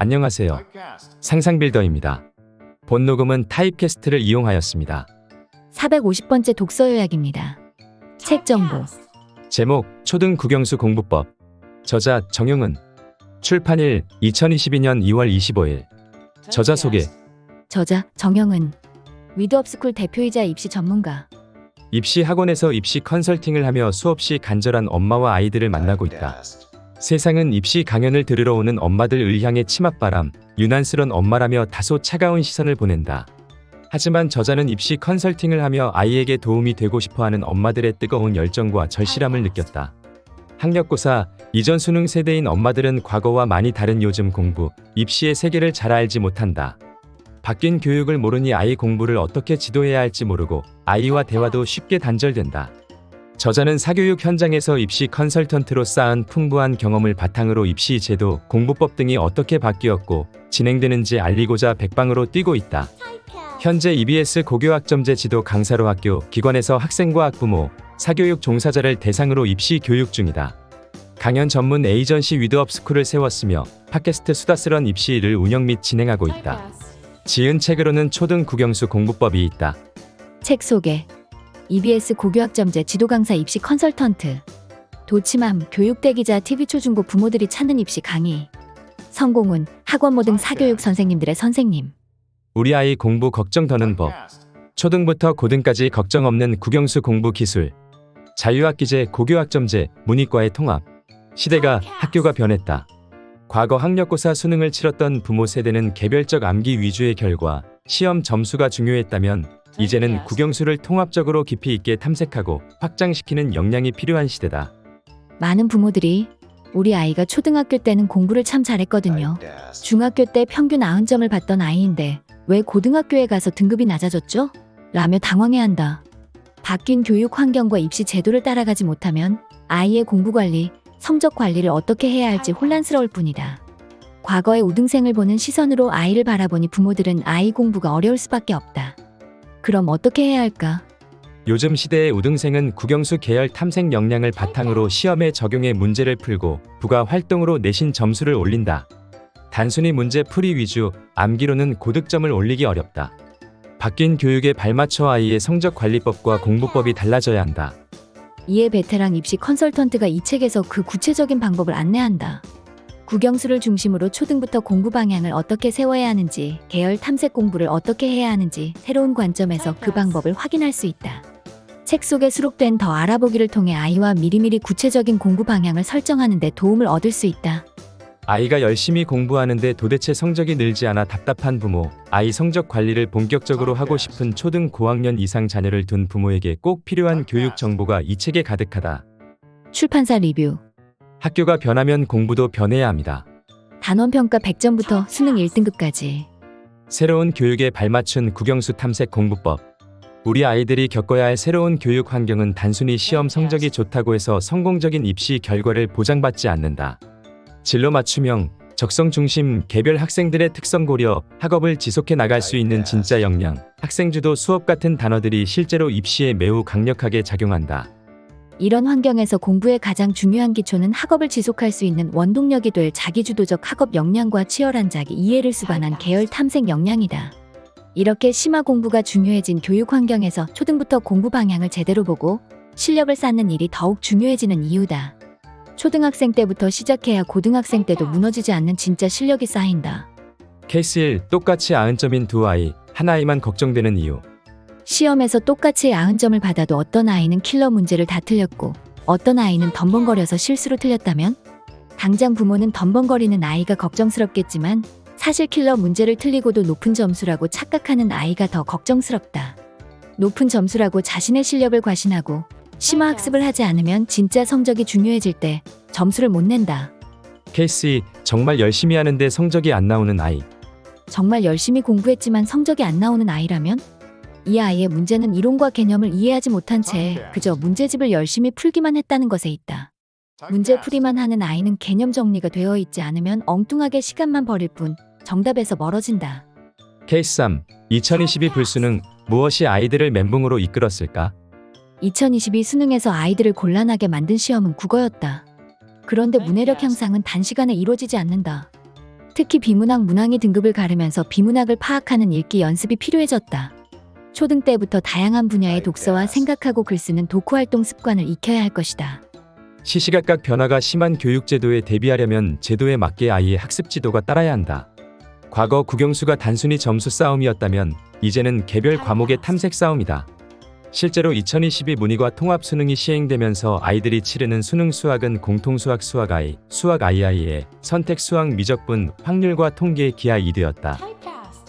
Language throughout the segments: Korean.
안녕하세요. 상상빌더입니다. 본 녹음은 타입캐스트를 이용하였습니다. 450번째 독서 요약입니다. 책 정보. 제목 초등 국영수 공부법. 저자 정용은. 출판일 2022년 2월 25일. 저자 소개. 저자 정영은. 위드업스쿨 대표이자 입시 전문가. 입시 학원에서 입시 컨설팅을 하며 수없이 간절한 엄마와 아이들을 만나고 있다. 세상은 입시 강연을 들으러 오는 엄마들 향해 치맛바람, 유난스런 엄마라며 다소 차가운 시선을 보낸다. 하지만 저자는 입시 컨설팅을 하며 아이에게 도움이 되고 싶어하는 엄마들의 뜨거운 열정과 절실함을 느꼈다. 학력고사, 이전 수능 세대인 엄마들은 과거와 많이 다른 요즘 공부, 입시의 세계를 잘 알지 못한다. 바뀐 교육을 모르니 아이 공부를 어떻게 지도해야 할지 모르고 아이와 대화도 쉽게 단절된다. 저자는 사교육 현장에서 입시 컨설턴트로 쌓은 풍부한 경험을 바탕으로 입시 제도, 공부법 등이 어떻게 바뀌었고 진행되는지 알리고자 백방으로 뛰고 있다. 현재 EBS 고교학점제 지도 강사로 학교, 기관에서 학생과 학부모, 사교육 종사자를 대상으로 입시 교육 중이다. 강연 전문 에이전시 위드업스쿨을 세웠으며 팟캐스트 수다스런 입시를 운영 및 진행하고 있다. 지은 책으로는 초등 국영수 공부법이 있다. 책 소개. EBS 고교학점제 지도 강사 입시 컨설턴트. 도치맘 교육대 기자 TV 초중고 부모들이 찾는 입시 강의. 성공훈 학원모 등 사교육 선생님들의 선생님. 우리 아이 공부 걱정 더는 법. 초등부터 고등까지 걱정 없는 국영수 공부 기술. 자유학기제 고교학점제 문이과의 통합. 시대가 학교가 변했다. 과거 학력고사 수능을 치렀던 부모 세대는 개별적 암기 위주의 결과, 시험 점수가 중요했다면 이제는 국영수를 통합적으로 깊이 있게 탐색하고 확장시키는 역량이 필요한 시대다. 많은 부모들이 우리 아이가 초등학교 때는 공부를 참 잘했거든요. 중학교 때 평균 90점을 받던 아이인데 왜 고등학교에 가서 등급이 낮아졌죠? 라며 당황해한다. 바뀐 교육 환경과 입시 제도를 따라가지 못하면 아이의 공부 관리, 성적 관리를 어떻게 해야 할지 혼란스러울 뿐이다. 과거의 우등생을 보는 시선으로 아이를 바라보니 부모들은 아이 공부가 어려울 수밖에 없다. 그럼 어떻게 해야 할까? 요즘 시대의 우등생은 국영수 계열 탐색 역량을 바탕으로 시험에 적용해 문제를 풀고 부가 활동으로 내신 점수를 올린다. 단순히 문제 풀이 위주, 암기로는 고득점을 올리기 어렵다. 바뀐 교육에 발맞춰 아이의 성적 관리법과 공부법이 달라져야 한다. 이에 베테랑 입시 컨설턴트가 이 책에서 그 구체적인 방법을 안내한다. 국영수를 중심으로 초등부터 공부 방향을 어떻게 세워야 하는지, 계열 탐색 공부를 어떻게 해야 하는지 새로운 관점에서 그 방법을 확인할 수 있다. 책 속에 수록된 더 알아보기를 통해 아이와 미리미리 구체적인 공부 방향을 설정하는 데 도움을 얻을 수 있다. 아이가 열심히 공부하는데 도대체 성적이 늘지 않아 답답한 부모, 아이 성적 관리를 본격적으로 하고 싶은 초등 고학년 이상 자녀를 둔 부모에게 꼭 필요한 교육 정보가 이 책에 가득하다. 출판사 리뷰. 학교가 변하면 공부도 변해야 합니다. 단원평가 100점부터 수능 1등급까지. 새로운 교육에 발맞춘 국영수 탐색 공부법. 우리 아이들이 겪어야 할 새로운 교육 환경은 단순히 시험 성적이 좋다고 해서 성공적인 입시 결과를 보장받지 않는다. 진로 맞춤형, 적성 중심, 개별 학생들의 특성 고려, 학업을 지속해 나갈 수 있는 진짜 역량, 학생주도 수업 같은 단어들이 실제로 입시에 매우 강력하게 작용한다. 이런 환경에서 공부의 가장 중요한 기초는 학업을 지속할 수 있는 원동력이 될 자기주도적 학업 역량과 치열한 자기 이해를 수반한 계열 탐색 역량이다. 이렇게 심화 공부가 중요해진 교육 환경에서 초등부터 공부 방향을 제대로 보고 실력을 쌓는 일이 더욱 중요해지는 이유다. 초등학생 때부터 시작해야 고등학생 때도 무너지지 않는 진짜 실력이 쌓인다. 케이스 1. 똑같이 90점인 두 아이, 한 아이만 걱정되는 이유. 시험에서 똑같이 90점을 받아도 어떤 아이는 킬러 문제를 다 틀렸고 어떤 아이는 덤벙거려서 실수로 틀렸다면? 당장 부모는 덤벙거리는 아이가 걱정스럽겠지만 사실 킬러 문제를 틀리고도 높은 점수라고 착각하는 아이가 더 걱정스럽다. 높은 점수라고 자신의 실력을 과신하고 심화 학습을 하지 않으면 진짜 성적이 중요해질 때 점수를 못 낸다. 케이스 2. 정말 열심히 하는데 성적이 안 나오는 아이. 정말 열심히 공부했지만 성적이 안 나오는 아이라면? 이 아이의 문제는 이론과 개념을 이해하지 못한 채 그저 문제집을 열심히 풀기만 했다는 것에 있다. 문제풀이만 하는 아이는 개념 정리가 되어 있지 않으면 엉뚱하게 시간만 버릴 뿐 정답에서 멀어진다. 케이스 3. 2022 불수능, 무엇이 아이들을 멘붕으로 이끌었을까? 2022 수능에서 아이들을 곤란하게 만든 시험은 국어였다. 그런데 문해력 향상은 단시간에 이루어지지 않는다. 특히 비문학 문항이 등급을 가르면서 비문학을 파악하는 읽기 연습이 필요해졌다. 초등 때부터 다양한 분야의 독서와 생각하고 글 쓰는 독후 활동 습관을 익혀야 할 것이다. 시시각각 변화가 심한 교육제도에 대비하려면 제도에 맞게 아이의 학습 지도가 따라야 한다. 과거 국영수가 단순히 점수 싸움이었다면 이제는 개별 과목의 탐색 싸움이다. 실제로 2022 문희과 통합 수능이 시행되면서 아이들이 치르는 수능 수학은 공통수학 수학 I, 수학 II에 선택 수학 미적분, 확률과 통계의 기하 2되었다.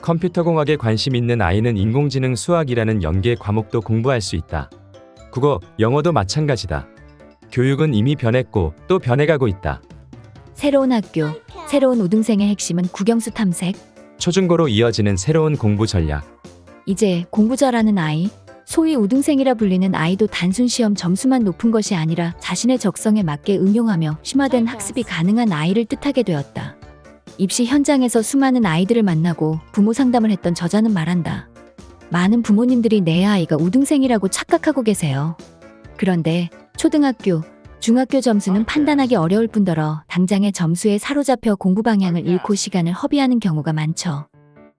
컴퓨터공학에 관심 있는 아이는 인공지능 수학이라는 연계 과목도 공부할 수 있다. 국어, 영어도 마찬가지다. 교육은 이미 변했고 또 변해가고 있다. 새로운 학교, 새로운 우등생의 핵심은 국영수 탐색. 초중고로 이어지는 새로운 공부 전략. 이제 공부 잘하는 아이, 소위 우등생이라 불리는 아이도 단순 시험 점수만 높은 것이 아니라 자신의 적성에 맞게 응용하며 심화된 학습이 가능한 아이를 뜻하게 되었다. 입시 현장에서 수많은 아이들을 만나고 부모 상담을 했던 저자는 말한다. 많은 부모님들이 내 아이가 우등생이라고 착각하고 계세요. 그런데 초등학교, 중학교 점수는 판단하기 어려울 뿐더러 당장의 점수에 사로잡혀 공부 방향을 잃고 시간을 허비하는 경우가 많죠.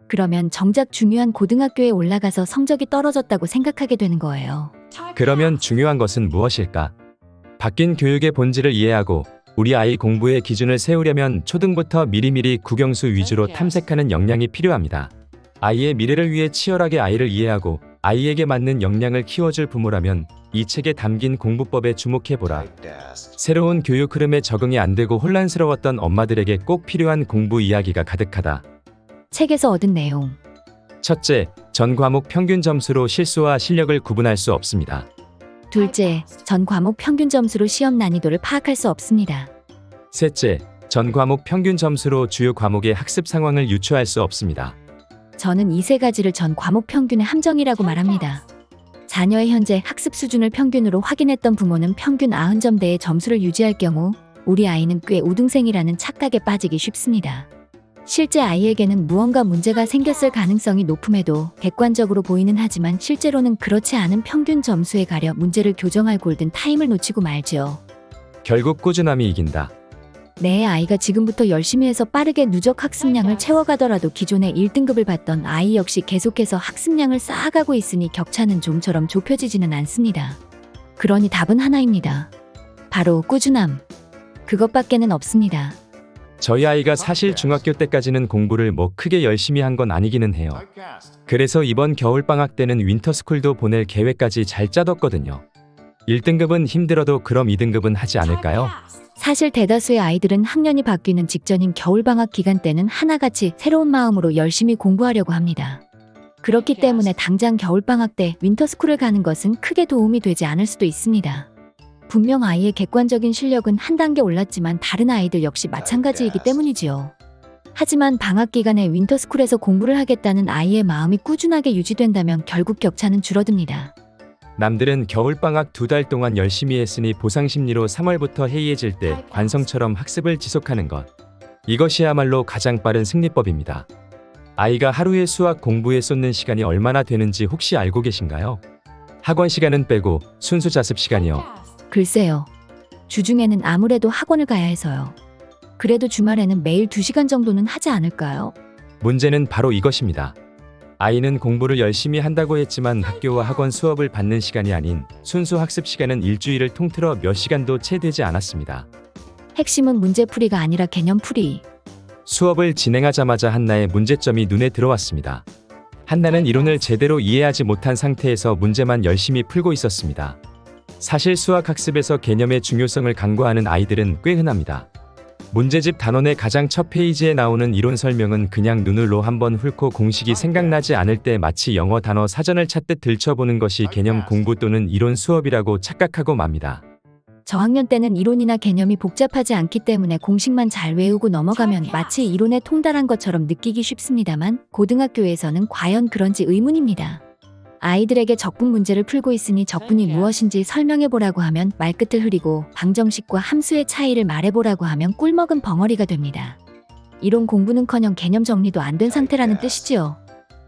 그러면 정작 중요한 고등학교에 올라가서 성적이 떨어졌다고 생각하게 되는 거예요. 그러면 중요한 것은 무엇일까? 바뀐 교육의 본질을 이해하고 우리 아이 공부의 기준을 세우려면 초등부터 미리미리 국영수 위주로 탐색하는 역량이 필요합니다. 아이의 미래를 위해 치열하게 아이를 이해하고 아이에게 맞는 역량을 키워줄 부모라면 이 책에 담긴 공부법에 주목해보라. 새로운 교육 흐름에 적응이 안 되고 혼란스러웠던 엄마들에게 꼭 필요한 공부 이야기가 가득하다. 책에서 얻은 내용. 첫째, 전 과목 평균 점수로 실수와 실력을 구분할 수 없습니다. 둘째, 전 과목 평균 점수로 시험 난이도를 파악할 수 없습니다. 셋째, 전 과목 평균 점수로 주요 과목의 학습 상황을 유추할 수 없습니다. 저는 이 세 가지를 전 과목 평균의 함정이라고 말합니다. 자녀의 현재 학습 수준을 평균으로 확인했던 부모는 평균 90점대의 점수를 유지할 경우 우리 아이는 꽤 우등생이라는 착각에 빠지기 쉽습니다. 실제 아이에게는 무언가 문제가 생겼을 가능성이 높음에도 객관적으로 보이는 하지만 실제로는 그렇지 않은 평균 점수에 가려 문제를 교정할 골든 타임을 놓치고 말지요. 결국 꾸준함이 이긴다. 내 아이가 지금부터 열심히 해서 빠르게 누적 학습량을 채워가더라도 기존에 1등급을 받던 아이 역시 계속해서 학습량을 쌓아가고 있으니 격차는 좀처럼 좁혀지지는 않습니다. 그러니 답은 하나입니다. 바로 꾸준함. 그것밖에는 없습니다. 저희 아이가 사실 중학교 때까지는 공부를 뭐 크게 열심히 한 건 아니기는 해요. 그래서 이번 겨울방학 때는 윈터스쿨도 보낼 계획까지 잘 짜뒀거든요. 1등급은 힘들어도 그럼 2등급은 하지 않을까요? 사실 대다수의 아이들은 학년이 바뀌는 직전인 겨울방학 기간 때는 하나같이 새로운 마음으로 열심히 공부하려고 합니다. 그렇기 때문에 당장 겨울방학 때 윈터스쿨을 가는 것은 크게 도움이 되지 않을 수도 있습니다. 분명 아이의 객관적인 실력은 한 단계 올랐지만 다른 아이들 역시 마찬가지이기 때문이지요. 하지만 방학 기간에 윈터스쿨에서 공부를 하겠다는 아이의 마음이 꾸준하게 유지된다면 결국 격차는 줄어듭니다. 남들은 겨울방학 2달 동안 열심히 했으니 보상심리로 3월부터 해이해질 때 관성처럼 학습을 지속하는 것. 이것이야말로 가장 빠른 승리법입니다. 아이가 하루에 수학 공부에 쏟는 시간이 얼마나 되는지 혹시 알고 계신가요? 학원 시간은 빼고 순수 자습 시간이요. 글쎄요. 주중에는 아무래도 학원을 가야 해서요. 그래도 주말에는 매일 2시간 정도는 하지 않을까요? 문제는 바로 이것입니다. 아이는 공부를 열심히 한다고 했지만 학교와 학원 수업을 받는 시간이 아닌 순수 학습 시간은 일주일을 통틀어 몇 시간도 채 되지 않았습니다. 핵심은 문제풀이가 아니라 개념풀이. 수업을 진행하자마자 한나의 문제점이 눈에 들어왔습니다. 한나는 이론을 제대로 이해하지 못한 상태에서 문제만 열심히 풀고 있었습니다. 사실 수학 학습에서 개념의 중요성을 간과하는 아이들은 꽤 흔합니다. 문제집 단원의 가장 첫 페이지에 나오는 이론 설명은 그냥 눈으로 한번 훑고 공식이 생각나지 않을 때 마치 영어 단어 사전을 찾듯 들춰보는 것이 개념 공부 또는 이론 수업이라고 착각하고 맙니다. 저학년 때는 이론이나 개념이 복잡하지 않기 때문에 공식만 잘 외우고 넘어가면 마치 이론에 통달한 것처럼 느끼기 쉽습니다만 고등학교에서는 과연 그런지 의문입니다. 아이들에게 적분 문제를 풀고 있으니 적분이 무엇인지 설명해보라고 하면 말끝을 흐리고 방정식과 함수의 차이를 말해보라고 하면 꿀먹은 벙어리가 됩니다. 이론 공부는커녕 개념 정리도 안 된 상태라는 뜻이지요.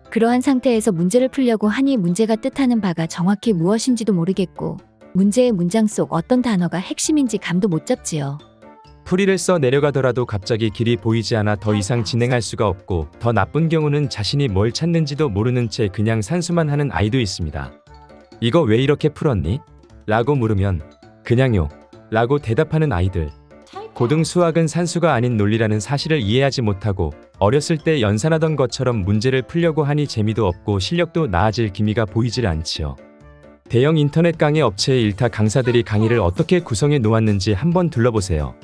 그러한 상태에서 문제를 풀려고 하니 문제가 뜻하는 바가 정확히 무엇인지도 모르겠고 문제의 문장 속 어떤 단어가 핵심인지 감도 못 잡지요. 풀이를 써 내려가더라도 갑자기 길이 보이지 않아 더 이상 진행할 수가 없고, 더 나쁜 경우는 자신이 뭘 찾는지도 모르는 채 그냥 산수만 하는 아이도 있습니다. 이거 왜 이렇게 풀었니? 라고 물으면 그냥요 라고 대답하는 아이들. 고등 수학은 산수가 아닌 논리라는 사실을 이해하지 못하고 어렸을 때 연산하던 것처럼 문제를 풀려고 하니 재미도 없고 실력도 나아질 기미가 보이질 않지요. 대형 인터넷 강의 업체의 일타 강사들이 강의를 어떻게 구성해 놓았는지 한번 둘러보세요.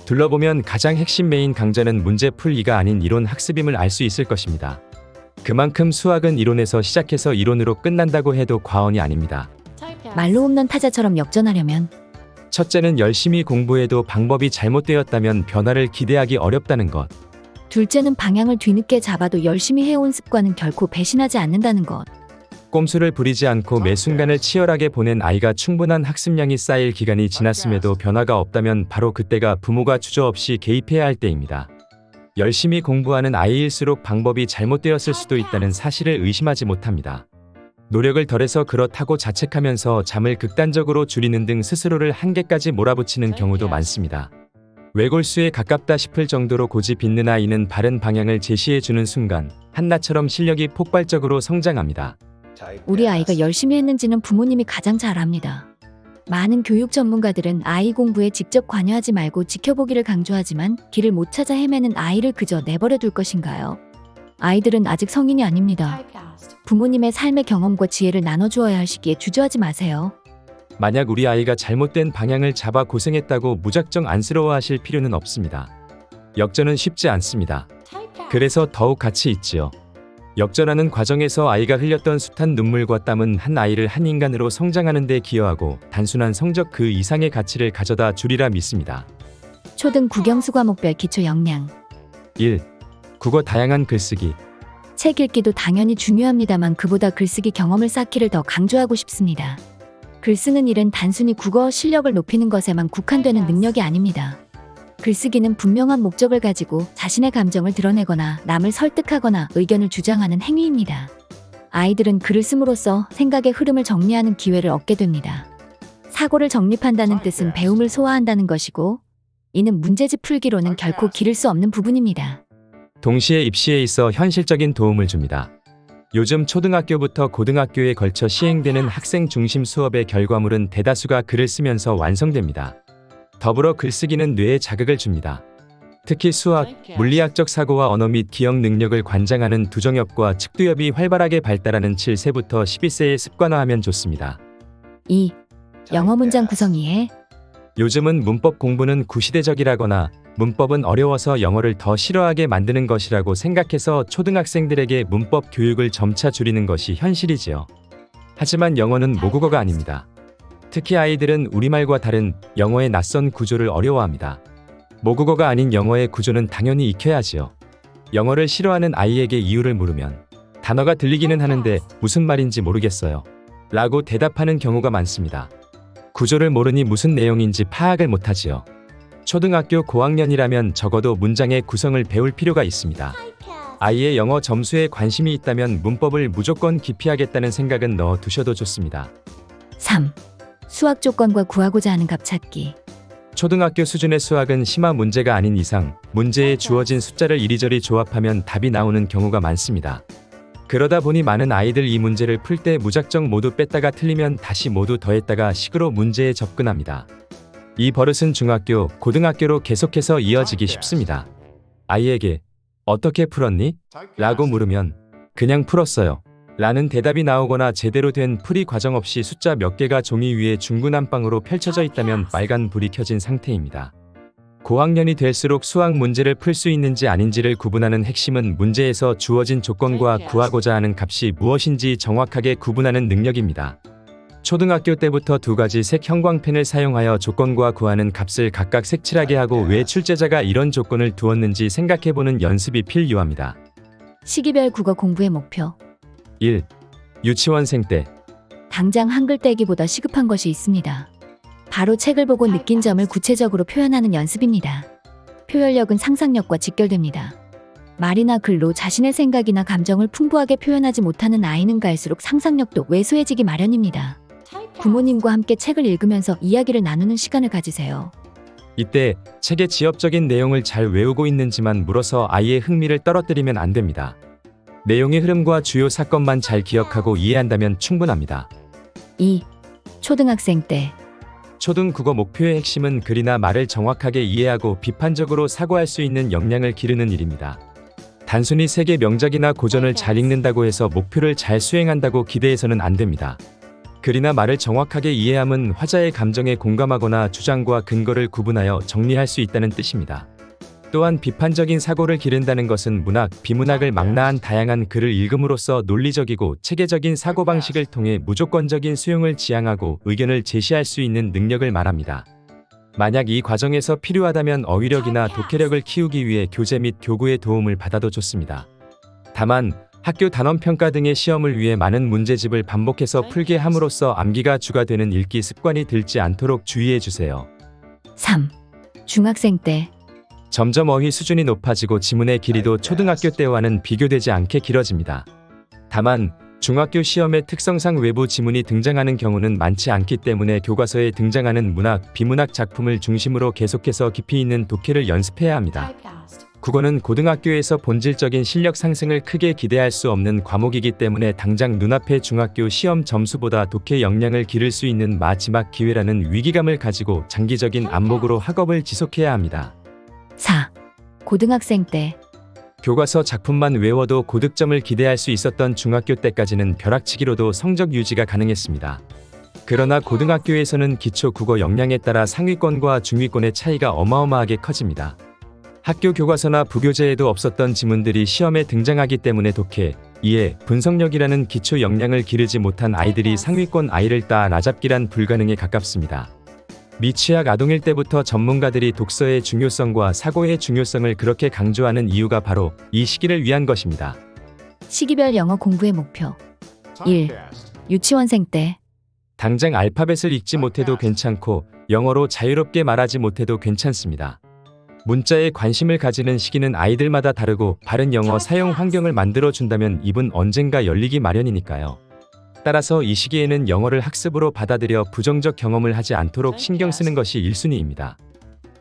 둘러보면 가장 핵심 메인 강좌는 문제 풀이가 아닌 이론 학습임을 알 수 있을 것입니다. 그만큼 수학은 이론에서 시작해서 이론으로 끝난다고 해도 과언이 아닙니다. 말로 없는 타자처럼 역전하려면 첫째는 열심히 공부해도 방법이 잘못되었다면 변화를 기대하기 어렵다는 것. 둘째는 방향을 뒤늦게 잡아도 열심히 해온 습관은 결코 배신하지 않는다는 것. 꼼수를 부리지 않고 매 순간을 치열하게 보낸 아이가 충분한 학습량이 쌓일 기간이 지났음에도 변화가 없다면 바로 그때가 부모가 주저없이 개입해야 할 때입니다. 열심히 공부하는 아이일수록 방법이 잘못되었을 수도 있다는 사실을 의심하지 못합니다. 노력을 덜해서 그렇다고 자책하면서 잠을 극단적으로 줄이는 등 스스로를 한계까지 몰아붙이는 경우도 많습니다. 외골수에 가깝다 싶을 정도로 고집 있는 아이는 바른 방향을 제시해주는 순간 한나처럼 실력이 폭발적으로 성장합니다. 우리 아이가 열심히 했는지는 부모님이 가장 잘 압니다. 많은 교육 전문가들은 아이 공부에 직접 관여하지 말고 지켜보기를 강조하지만 길을 못 찾아 헤매는 아이를 그저 내버려 둘 것인가요? 아이들은 아직 성인이 아닙니다. 부모님의 삶의 경험과 지혜를 나눠주어야 할 시기에 주저하지 마세요. 만약 우리 아이가 잘못된 방향을 잡아 고생했다고 무작정 안쓰러워하실 필요는 없습니다. 역전은 쉽지 않습니다. 그래서 더욱 가치 있지요. 역전하는 과정에서 아이가 흘렸던 숱한 눈물과 땀은 한 아이를 한 인간으로 성장하는 데 기여하고 단순한 성적 그 이상의 가치를 가져다 주리라 믿습니다. 초등 국영수 과목별 기초 역량 1. 국어 다양한 글쓰기. 책 읽기도 당연히 중요합니다만 그보다 글쓰기 경험을 쌓기를 더 강조하고 싶습니다. 글 쓰는 일은 단순히 국어 실력을 높이는 것에만 국한되는 능력이 아닙니다. 글쓰기는 분명한 목적을 가지고 자신의 감정을 드러내거나 남을 설득하거나 의견을 주장하는 행위입니다. 아이들은 글을 씀으로써 생각의 흐름을 정리하는 기회를 얻게 됩니다. 사고를 정립한다는 뜻은 배움을 소화한다는 것이고, 이는 문제집 풀기로는 결코 기를 수 없는 부분입니다. 동시에 입시에 있어 현실적인 도움을 줍니다. 요즘 초등학교부터 고등학교에 걸쳐 시행되는 학생 중심 수업의 결과물은 대다수가 글을 쓰면서 완성됩니다. 더불어 글쓰기는 뇌에 자극을 줍니다. 특히 수학, 물리학적 사고와 언어 및 기억 능력을 관장하는 두정엽과 측두엽이 활발하게 발달하는 7세부터 12세에 습관화하면 좋습니다. 2. 영어 문장 구성 이해. 요즘은 문법 공부는 구시대적이라거나 문법은 어려워서 영어를 더 싫어하게 만드는 것이라고 생각해서 초등학생들에게 문법 교육을 점차 줄이는 것이 현실이지요. 하지만 영어는 모국어가 아닙니다. 특히 아이들은 우리말과 다른 영어의 낯선 구조를 어려워합니다. 모국어가 아닌 영어의 구조는 당연히 익혀야지요. 영어를 싫어하는 아이에게 이유를 물으면 단어가 들리기는 하는데 무슨 말인지 모르겠어요 라고 대답하는 경우가 많습니다. 구조를 모르니 무슨 내용인지 파악을 못하지요. 초등학교 고학년이라면 적어도 문장의 구성을 배울 필요가 있습니다. 아이의 영어 점수에 관심이 있다면 문법을 무조건 기피하겠다는 생각은 넣어 두셔도 좋습니다. 3. 수학 조건과 구하고자 하는 값 찾기. 초등학교 수준의 수학은 심화 문제가 아닌 이상 문제에 주어진 숫자를 이리저리 조합하면 답이 나오는 경우가 많습니다. 그러다 보니 많은 아이들 이 문제를 풀 때 무작정 모두 뺐다가 틀리면 다시 모두 더했다가 식으로 문제에 접근합니다. 이 버릇은 중학교, 고등학교로 계속해서 이어지기 쉽습니다. 아이에게 어떻게 풀었니? 라고 물으면 그냥 풀었어요 라는 대답이 나오거나 제대로 된 풀이 과정 없이 숫자 몇 개가 종이 위에 중구난방으로 펼쳐져 있다면 빨간 불이 켜진 상태입니다. 고학년이 될수록 수학 문제를 풀 수 있는지 아닌지를 구분하는 핵심은 문제에서 주어진 조건과 구하고자 하는 값이 무엇인지 정확하게 구분하는 능력입니다. 초등학교 때부터 두 가지 색 형광펜을 사용하여 조건과 구하는 값을 각각 색칠하게 하고 왜 출제자가 이런 조건을 두었는지 생각해보는 연습이 필요합니다. 시기별 국어 공부의 목표. 1. 유치원생 때 당장 한글 떼기보다 시급한 것이 있습니다. 바로 책을 보고 느낀 점을 구체적으로 표현하는 연습입니다. 표현력은 상상력과 직결됩니다. 말이나 글로 자신의 생각이나 감정을 풍부하게 표현하지 못하는 아이는 갈수록 상상력도 왜소해지기 마련입니다. 부모님과 함께 책을 읽으면서 이야기를 나누는 시간을 가지세요. 이때 책의 지엽적인 내용을 잘 외우고 있는지만 물어서 아이의 흥미를 떨어뜨리면 안 됩니다. 내용의 흐름과 주요 사건만 잘 기억하고 이해한다면 충분합니다. 2. 초등학생 때 초등 국어 목표의 핵심은 글이나 말을 정확하게 이해하고 비판적으로 사고할 수 있는 역량을 기르는 일입니다. 단순히 세계 명작이나 고전을 잘 읽는다고 해서 목표를 잘 수행한다고 기대해서는 안 됩니다. 글이나 말을 정확하게 이해함은 화자의 감정에 공감하거나 주장과 근거를 구분하여 정리할 수 있다는 뜻입니다. 또한 비판적인 사고를 기른다는 것은 문학, 비문학을 망라한 다양한 글을 읽음으로써 논리적이고 체계적인 사고방식을 통해 무조건적인 수용을 지향하고 의견을 제시할 수 있는 능력을 말합니다. 만약 이 과정에서 필요하다면 어휘력이나 독해력을 키우기 위해 교재 및 교구의 도움을 받아도 좋습니다. 다만 학교 단원평가 등의 시험을 위해 많은 문제집을 반복해서 풀게 함으로써 암기가 주가 되는 읽기 습관이 들지 않도록 주의해 주세요. 3. 중학생 때 점점 어휘 수준이 높아지고 지문의 길이도 초등학교 때와는 비교되지 않게 길어집니다. 다만 중학교 시험의 특성상 외부 지문이 등장하는 경우는 많지 않기 때문에 교과서에 등장하는 문학, 비문학 작품을 중심으로 계속해서 깊이 있는 독해를 연습해야 합니다. 국어는 고등학교에서 본질적인 실력 상승을 크게 기대할 수 없는 과목이기 때문에 당장 눈앞의 중학교 시험 점수보다 독해 역량을 기를 수 있는 마지막 기회라는 위기감을 가지고 장기적인 안목으로 학업을 지속해야 합니다. 4. 고등학생 때 교과서 작품만 외워도 고득점을 기대할 수 있었던 중학교 때까지는 벼락치기로도 성적 유지가 가능했습니다. 그러나 고등학교에서는 기초 국어 역량에 따라 상위권과 중위권의 차이가 어마어마하게 커집니다. 학교 교과서나 부교재에도 없었던 지문들이 시험에 등장하기 때문에 독해, 이해, 분석력이라는 기초 역량을 기르지 못한 아이들이 상위권 아이를 따라잡기란 불가능에 가깝습니다. 미취학 아동일 때부터 전문가들이 독서의 중요성과 사고의 중요성을 그렇게 강조하는 이유가 바로 이 시기를 위한 것입니다. 시기별 영어 공부의 목표 1. 유치원생 때 당장 알파벳을 읽지 못해도 괜찮고 영어로 자유롭게 말하지 못해도 괜찮습니다. 문자에 관심을 가지는 시기는 아이들마다 다르고 바른 영어 사용 환경을 만들어준다면 입은 언젠가 열리기 마련이니까요. 따라서 이 시기에는 영어를 학습으로 받아들여 부정적 경험을 하지 않도록 신경 쓰는 것이 1순위입니다.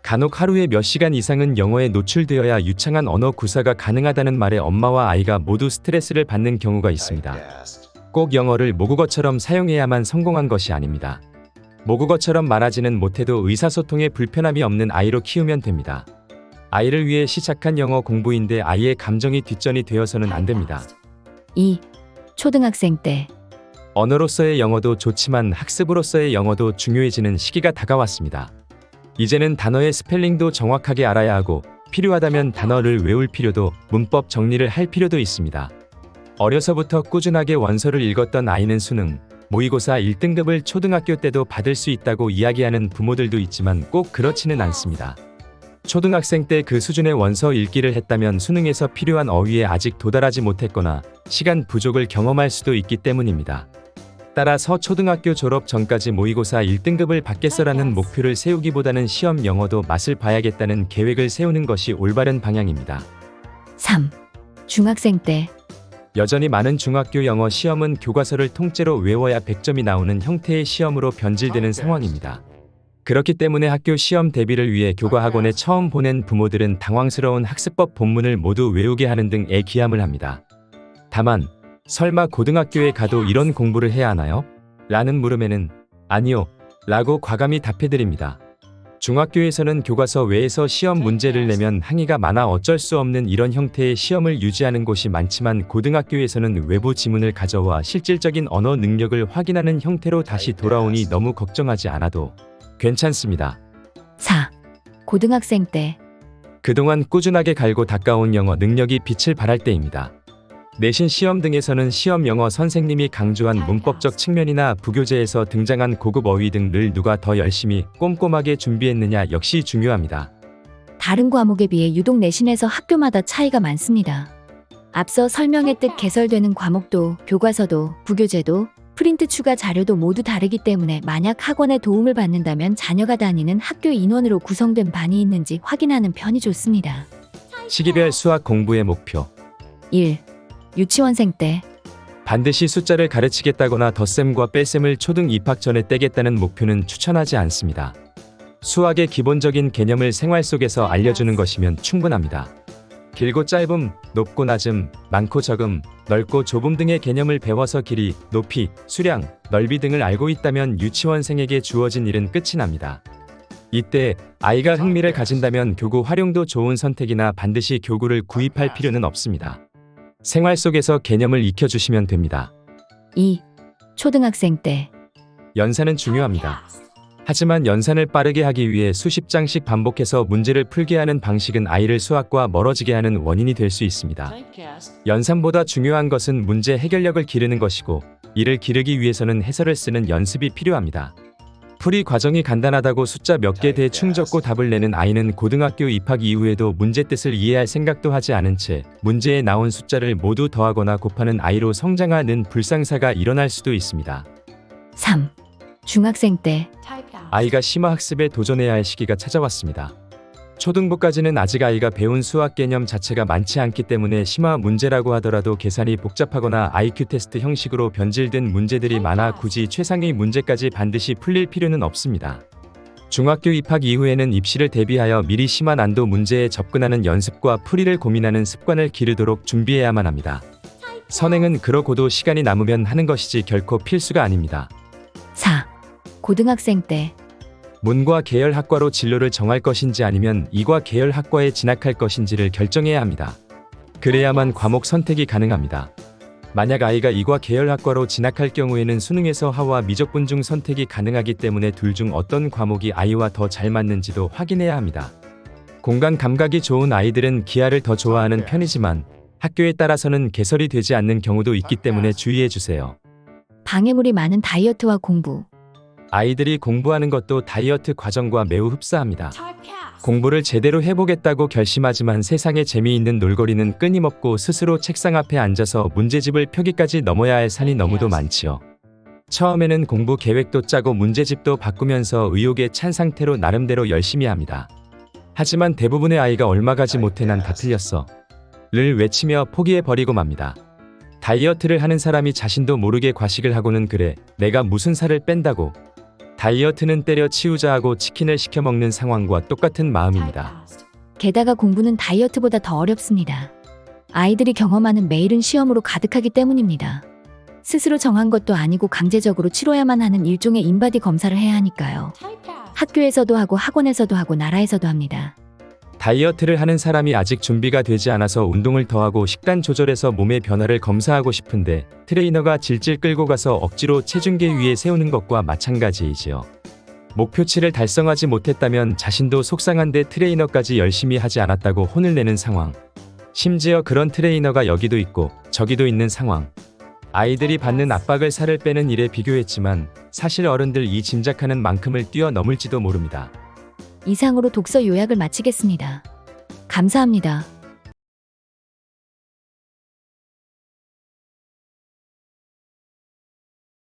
간혹 하루에 몇 시간 이상은 영어에 노출되어야 유창한 언어 구사가 가능하다는 말에 엄마와 아이가 모두 스트레스를 받는 경우가 있습니다. 꼭 영어를 모국어처럼 사용해야만 성공한 것이 아닙니다. 모국어처럼 말하지는 못해도 의사소통에 불편함이 없는 아이로 키우면 됩니다. 아이를 위해 시작한 영어 공부인데 아이의 감정이 뒷전이 되어서는 안 됩니다. 2. 초등학생 때 언어로서의 영어도 좋지만 학습으로서의 영어도 중요해지는 시기가 다가왔습니다. 이제는 단어의 스펠링도 정확하게 알아야 하고 필요하다면 단어를 외울 필요도, 문법 정리를 할 필요도 있습니다. 어려서부터 꾸준하게 원서를 읽었던 아이는 수능, 모의고사 1등급을 초등학교 때도 받을 수 있다고 이야기하는 부모들도 있지만 꼭 그렇지는 않습니다. 초등학생 때 그 수준의 원서 읽기를 했다면 수능에서 필요한 어휘에 아직 도달하지 못했거나 시간 부족을 경험할 수도 있기 때문입니다. 따라서 초등학교 졸업 전까지 모의고사 1등급을 받겠어라는 목표를 세우기보다는 시험 영어도 맛을 봐야겠다는 계획을 세우는 것이 올바른 방향입니다. 3. 중학생 때 여전히 많은 중학교 영어 시험은 교과서를 통째로 외워야 100점이 나오는 형태의 시험으로 변질되는 상황입니다. 그렇기 때문에 학교 시험 대비를 위해 교과학원에 처음 보낸 부모들은 당황스러운 학습법 본문을 모두 외우게 하는 등 애기함을 합니다. 다만 설마 고등학교에 가도 이런 공부를 해야 하나요? 라는 물음에는 아니요 라고 과감히 답해드립니다. 중학교에서는 교과서 외에서 시험 문제를 내면 항의가 많아 어쩔 수 없는 이런 형태의 시험을 유지하는 곳이 많지만 고등학교에서는 외부 지문을 가져와 실질적인 언어 능력을 확인하는 형태로 다시 돌아오니 너무 걱정하지 않아도 괜찮습니다. 4. 고등학생 때 그동안 꾸준하게 갈고 닦아온 영어 능력이 빛을 발할 때입니다. 내신 시험 등에서는 시험 영어 선생님이 강조한 문법적 측면이나 부교재에서 등장한 고급 어휘 등을 누가 더 열심히 꼼꼼하게 준비했느냐 역시 중요합니다. 다른 과목에 비해 유독 내신에서 학교마다 차이가 많습니다. 앞서 설명했듯 개설되는 과목도 교과서도 부교재도 프린트 추가 자료도 모두 다르기 때문에 만약 학원의 도움을 받는다면 자녀가 다니는 학교 인원으로 구성된 반이 있는지 확인하는 편이 좋습니다. 시기별 수학 공부의 목표 1. 유치원생 때 반드시 숫자를 가르치겠다거나 덧셈과 뺄셈을 초등 입학 전에 떼겠다는 목표는 추천하지 않습니다. 수학의 기본적인 개념을 생활 속에서 알려주는 것이면 충분합니다. 길고 짧음, 높고 낮음, 많고 적음, 넓고 좁음 등의 개념을 배워서 길이, 높이, 수량, 넓이 등을 알고 있다면 유치원생에게 주어진 일은 끝이 납니다. 이때 아이가 흥미를 가진다면 교구 활용도 좋은 선택이나 반드시 교구를 구입할 필요는 없습니다. 생활 속에서 개념을 익혀주시면 됩니다. 2. 초등학생 때 연산은 중요합니다. 하지만 연산을 빠르게 하기 위해 수십 장씩 반복해서 문제를 풀게 하는 방식은 아이를 수학과 멀어지게 하는 원인이 될 수 있습니다. 연산보다 중요한 것은 문제 해결력을 기르는 것이고, 이를 기르기 위해서는 해설을 쓰는 연습이 필요합니다. 풀이 과정이 간단하다고 숫자 몇 개 대충 적고 답을 내는 아이는 고등학교 입학 이후에도 문제 뜻을 이해할 생각도 하지 않은 채 문제에 나온 숫자를 모두 더하거나 곱하는 아이로 성장하는 불상사가 일어날 수도 있습니다. 3. 중학생 때 아이가 심화학습에 도전해야 할 시기가 찾아왔습니다. 초등부까지는 아직 아이가 배운 수학 개념 자체가 많지 않기 때문에 심화 문제라고 하더라도 계산이 복잡하거나 IQ 테스트 형식으로 변질된 문제들이 많아 굳이 최상위 문제까지 반드시 풀릴 필요는 없습니다. 중학교 입학 이후에는 입시를 대비하여 미리 심화 난도 문제에 접근하는 연습과 풀이를 고민하는 습관을 기르도록 준비해야만 합니다. 선행은 그러고도 시간이 남으면 하는 것이지 결코 필수가 아닙니다. 4. 고등학생 때 문과 계열 학과로 진로를 정할 것인지 아니면 이과 계열 학과에 진학할 것인지를 결정해야 합니다. 그래야만 과목 선택이 가능합니다. 만약 아이가 이과 계열 학과로 진학할 경우에는 수능에서 하와 미적분 중 선택이 가능하기 때문에 둘 중 어떤 과목이 아이와 더 잘 맞는지도 확인해야 합니다. 공간 감각이 좋은 아이들은 기하를 더 좋아하는 편이지만 학교에 따라서는 개설이 되지 않는 경우도 있기 때문에 주의해 주세요. 방해물이 많은 다이어트와 공부 아이들이 공부하는 것도 다이어트 과정과 매우 흡사합니다. 공부를 제대로 해보겠다고 결심하지만 세상에 재미있는 놀거리는 끊임없고 스스로 책상 앞에 앉아서 문제집을 펴기까지 넘어야 할 산이 너무도 많지요. 처음에는 공부 계획도 짜고 문제집도 바꾸면서 의욕에 찬 상태로 나름대로 열심히 합니다. 하지만 대부분의 아이가 얼마 가지 못해 난 다 틀렸어 를 외치며 포기해버리고 맙니다. 다이어트를 하는 사람이 자신도 모르게 과식을 하고는 그래 내가 무슨 살을 뺀다고 다이어트는 때려치우자 하고 치킨을 시켜 먹는 상황과 똑같은 마음입니다. 게다가 공부는 다이어트보다 더 어렵습니다. 아이들이 경험하는 매일은 시험으로 가득하기 때문입니다. 스스로 정한 것도 아니고 강제적으로 치러야만 하는 일종의 인바디 검사를 해야 하니까요. 학교에서도 하고 학원에서도 하고 나라에서도 합니다. 다이어트를 하는 사람이 아직 준비가 되지 않아서 운동을 더하고 식단 조절해서 몸의 변화를 검사하고 싶은데 트레이너가 질질 끌고 가서 억지로 체중계 위에 세우는 것과 마찬가지이지요. 목표치를 달성하지 못했다면 자신도 속상한데 트레이너까지 열심히 하지 않았다고 혼을 내는 상황. 심지어 그런 트레이너가 여기도 있고 저기도 있는 상황. 아이들이 받는 압박을 살을 빼는 일에 비교했지만 사실 어른들 이 짐작하는 만큼을 뛰어넘을지도 모릅니다. 이상으로 독서 요약을 마치겠습니다. 감사합니다.